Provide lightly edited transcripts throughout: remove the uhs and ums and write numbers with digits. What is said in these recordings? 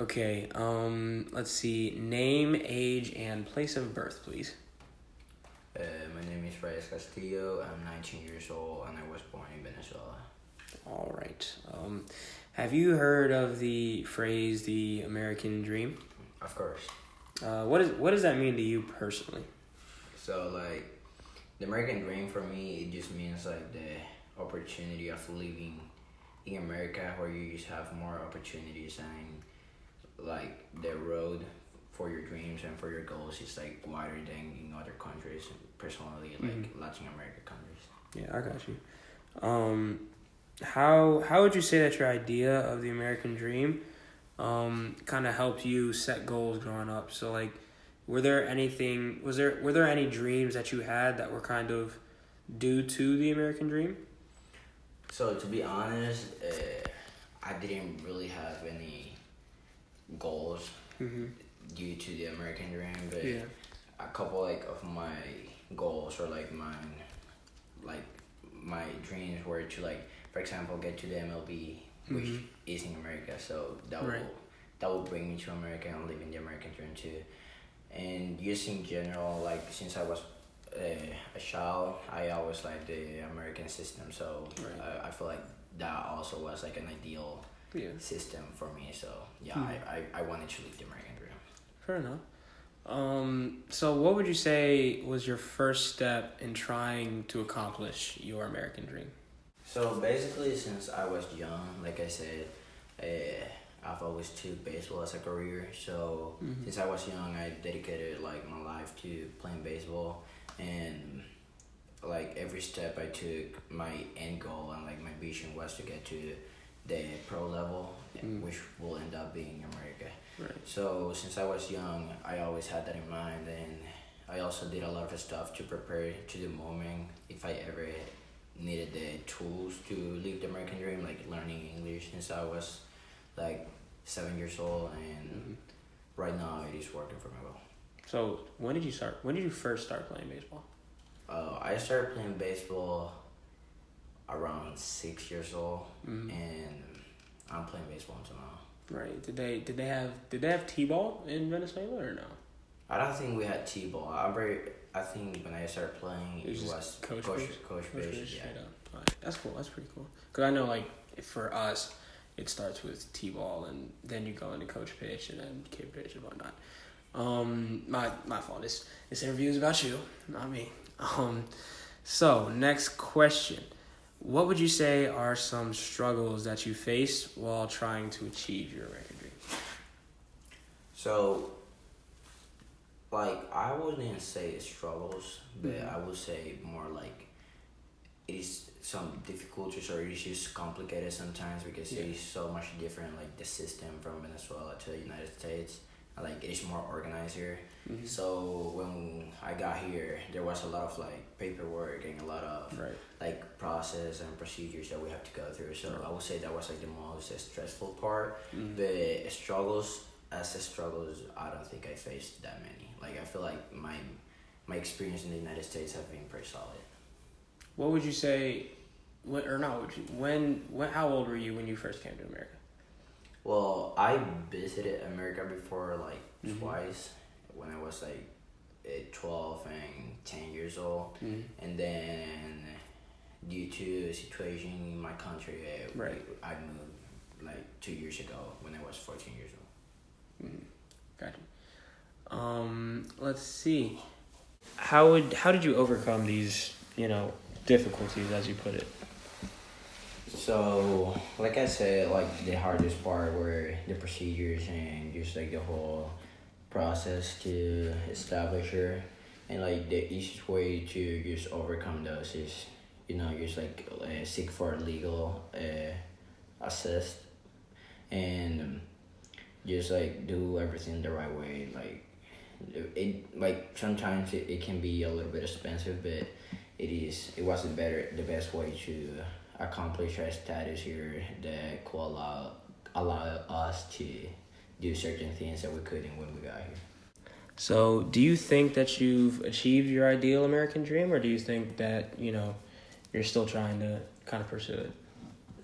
Okay, let's see. Name, age, and place of birth, please. My name is Reyes Castillo. I'm 19 years old and I was born in Venezuela. All right. Have you heard of the phrase "the American Dream"? Of course. What does that mean to you personally? So like the American dream for me, it just means like the opportunity of living in America where you just have more opportunities and like the road for your dreams and for your goals is like wider than in other countries, personally like Latin American countries. Yeah, I got you. How would you say that your idea of the American dream kind of helped you set goals growing up? So like, were there any dreams that you had that were kind of due to the American dream? So to be honest, I didn't really have any goals due to the American dream, but Yeah. a couple like of my goals or like my dreams were to like, for example, get to the MLB, which is in America. So Right. that will bring me to America and live in the American dream too. And just in general, like since I was a child, I always liked the American system. So Right. I feel like that also was like an ideal Yeah. system for me. So yeah, I wanted to live the American dream. Fair enough. So what would you say was your first step in trying to accomplish your American dream? So basically, since I was young, like I said, I've always took baseball as a career. So since I was young, I dedicated like my life to playing baseball, and like every step I took, my end goal and like my vision was to get to the pro level, which will end up being America. Right. So since I was young, I always had that in mind, and I also did a lot of stuff to prepare to the moment if I ever needed the tools to live the American dream, like learning English since I was like 7 years old, and right now it is working for me well. So when did you first start playing baseball? I started playing baseball around 6 years old, and I'm playing baseball until now. Right. Did they have T-ball in Venezuela or no? I don't think we had T-ball. I think when I started playing, it was coach based. Yeah. Right. That's cool. That's pretty cool. Cause I know like for us, it starts with T-ball and then you go into coach pitch and then kid pitch and whatnot. My fault. This interview is about you, not me. So next question. What would you say are some struggles that you faced while trying to achieve your American dream? So, like, I wouldn't say struggles, but I would say more like it is some difficulties or it is just complicated sometimes because it is so much different, like the system from Venezuela to the United States. Like it is more organized here. So when I got here, there was a lot of like paperwork and a lot of like process and procedures that we have to go through. So I would say that was like the most stressful part. But struggles, I don't think I faced that many. Like I feel like my experience in the United States have been pretty solid. What would you say? How old were you when you first came to America? Well, I visited America before like twice when I was like 12 and 10 years old. And then due to a situation in my country, I moved like 2 years ago when I was 14 years old. Gotcha. Let's see. How did you overcome these, difficulties, as you put it? So, like I said, like the hardest part were the procedures and just like the whole process to establish her. And like the easiest way to just overcome those is, just like seek for legal assist and just like do everything the right way. Like sometimes it can be a little bit expensive, but it was the best way to accomplish our status here that could allow us to do certain things that we couldn't when we got here. So, do you think that you've achieved your ideal American dream, or do you think that, you're still trying to kind of pursue it?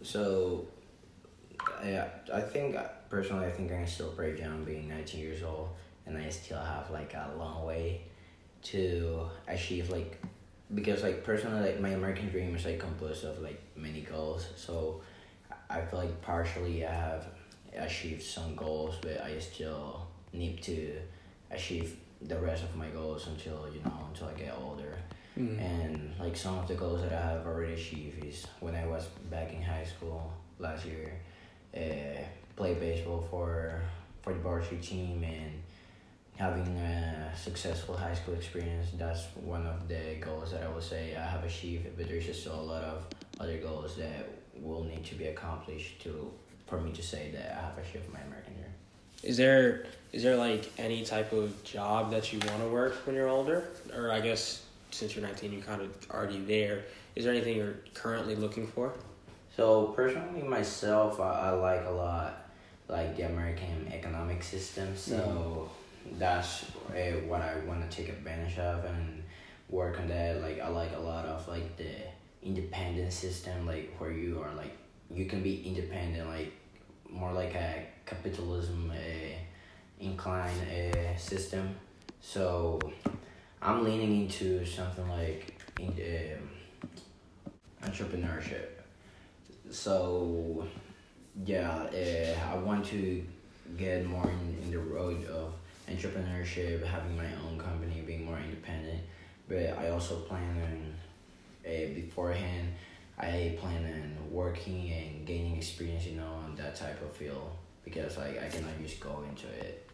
So, yeah, I think personally, I think I'm still pretty young, being 19 years old, and I still have like a long way to achieve like, because like personally, like my American dream is like composed of like many goals. So I feel like partially I have achieved some goals, but I still need to achieve the rest of my goals until until I get older. And like some of the goals that I have already achieved is when I was back in high school last year, play baseball for the varsity team and having a successful high school experience. That's one of the goals that I would say I have achieved, but there's just still a lot of other goals that will need to be accomplished to for me to say that I have achieved my American dream. Is there like any type of job that you want to work when you're older? Or I guess since you're 19, you're kind of already there. Is there anything you're currently looking for? So personally, myself, I like a lot like the American economic system. So that's what I want to take advantage of and work on that. Like I like a lot of like the independent system, like where you are like you can be independent, like more like a capitalism inclined system. So I'm leaning into something like in entrepreneurship. So yeah, I want to get more in the road of entrepreneurship, having my own company, being more independent. But I also plan on beforehand. I plan on working and gaining experience, in that type of field because I cannot just go into it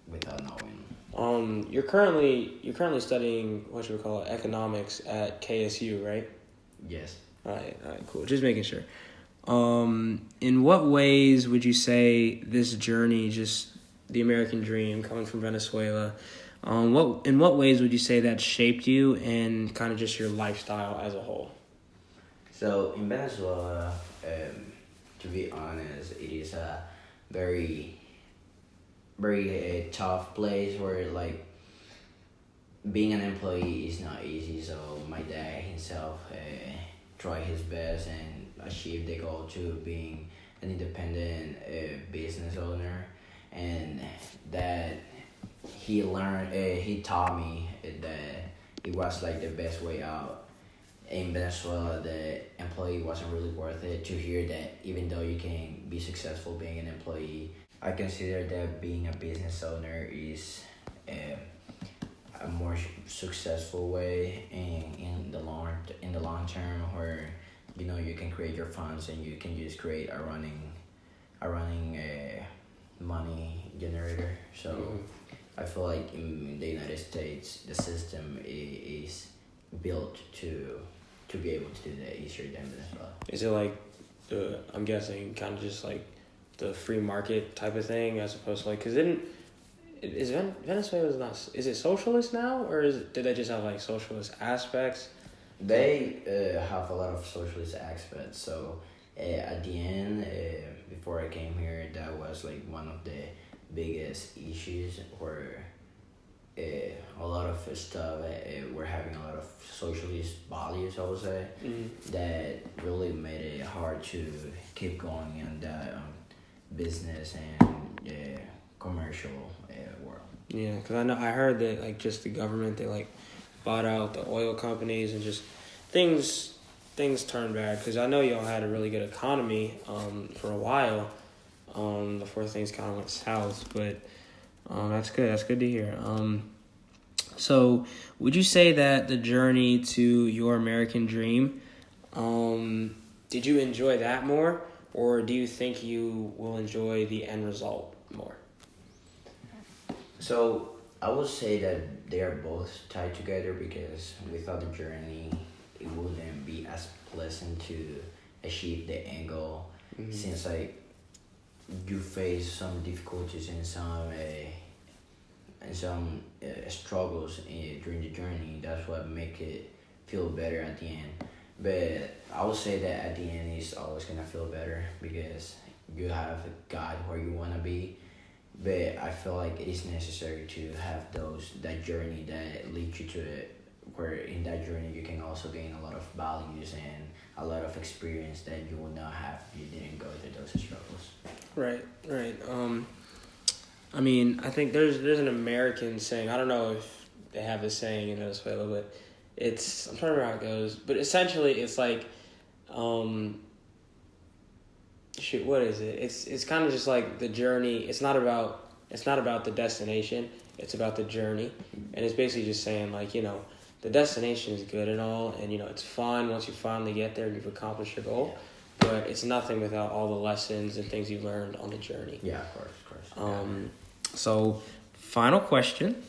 without knowing. You're currently studying what you would call economics at KSU, right? Yes. All right, cool. Just making sure. In what ways would you say this journey, just the American dream, coming from Venezuela, in what ways would you say that shaped you and kind of just your lifestyle as a whole? So in Venezuela, to be honest, it is a very, very tough place where like being an employee is not easy. So my dad himself tried his best and achieved the goal to being an independent business owner, and that he taught me that it was like the best way out. In Venezuela, the employee wasn't really worth it. To hear that even though you can be successful being an employee, I consider that being a business owner is a more successful way in the long term, where you can create your funds and you can just create a running money generator. So I feel like in the United States the system is built to be able to do that easier than Venezuela. Is it like I'm guessing kind of just like the free market type of thing as opposed to like, because Venezuela's not, is it socialist now, or did they just have like socialist aspects? They have a lot of socialist aspects. So at the end, before I came here, that was like one of the biggest issues where a lot of stuff, we're having a lot of socialist values, I would say, that really made it hard to keep going in that business and commercial world. Yeah, because I heard that like just the government, they like bought out the oil companies and just things turned bad. Because I know y'all had a really good economy for a while before things kind of went south, but that's good. That's good to hear. So would you say that the journey to your American dream, did you enjoy that more, or do you think you will enjoy the end result more? So I would say that they are both tied together, because without the journey, it wouldn't be as pleasant to achieve the end goal, since like you face some difficulties and some struggles during the journey. That's what make it feel better at the end. But I would say that at the end, it's always gonna feel better because you have got where you wanna be. But I feel like it is necessary to have that journey that leads you to where in that journey you can also gain a lot of values and a lot of experience that you would not have if you didn't go through those struggles. Right. I mean, I think there's an American saying. I don't know if they have this saying in Venezuela, but I'm trying to remember how it goes. But essentially, it's like, what is it? It's kind of just like the journey. It's not about the destination. It's about the journey, and it's basically just saying like, the destination is good and all, and it's fun once you finally get there and you've accomplished your goal. Yeah. But it's nothing without all the lessons and things you've learned on the journey. Yeah, of course. So, final question: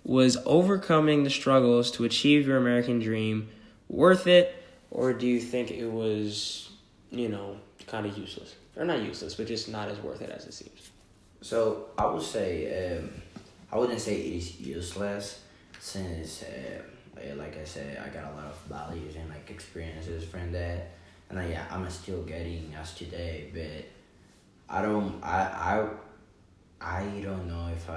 was overcoming the struggles to achieve your American dream worth it, or do you think it was, kind of useless? Or not useless, but just not as worth it as it seems? So I would say, I wouldn't say it is useless, since, like I said, I got a lot of values and like experiences from that, and I'm still getting as today. But I don't know if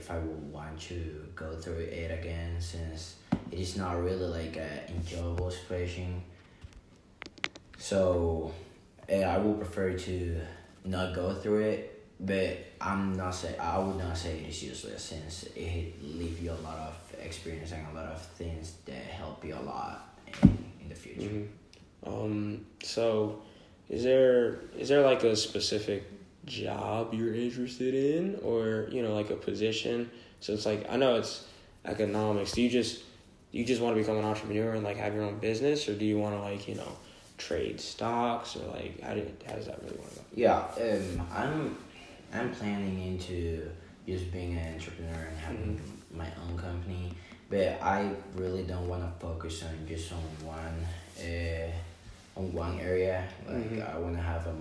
I would want to go through it again, since it is not really like an enjoyable situation. So I would prefer to not go through it. But I would not say it is useless, since it leaves you a lot of experience and a lot of things that help you a lot in the future. Mm-hmm. So is there like a specific job you're interested in, or like a position? So it's like, I know it's economics. Do you just want to become an entrepreneur and like have your own business, or do you want to like trade stocks, or like how does that really want to go? Yeah, I'm planning into just being an entrepreneur and having my own company, but I really don't want to focus on just on one area. Like I want to have a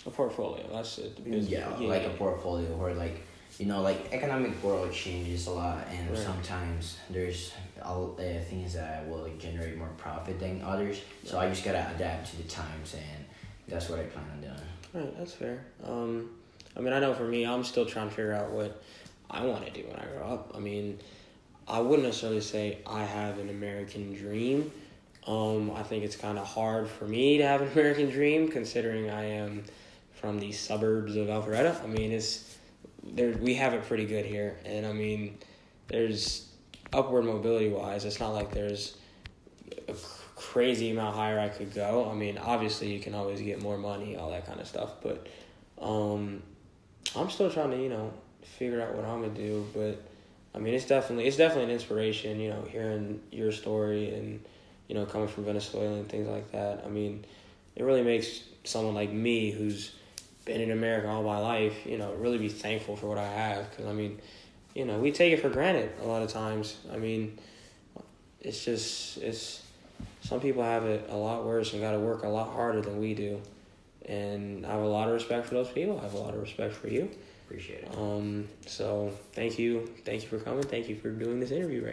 a portfolio. That's it. Like a portfolio where like economic world changes a lot, and sometimes there's things that will generate more profit than others. So I just gotta adapt to the times, and that's what I plan on doing. Right, that's fair. I mean, I know for me, I'm still trying to figure out what I want to do when I grow up. I mean, I wouldn't necessarily say I have an American dream. I think it's kind of hard for me to have an American dream, considering I am from the suburbs of Alpharetta. I mean, we have it pretty good here, and I mean, there's upward mobility wise. It's not like there's a crazy amount higher I could go. I mean, obviously you can always get more money, all that kind of stuff, but I'm still trying to figure out what I'm gonna do. But I mean, it's definitely an inspiration, hearing your story and coming from Venezuela and things like that. I mean, it really makes someone like me, who's been in America all my life, really be thankful for what I have, because I mean, we take it for granted a lot of times. I mean, some people have it a lot worse and got to work a lot harder than we do. And I have a lot of respect for those people. I have a lot of respect for you. Appreciate it. So thank you for coming. Thank you for doing this interview, Ray.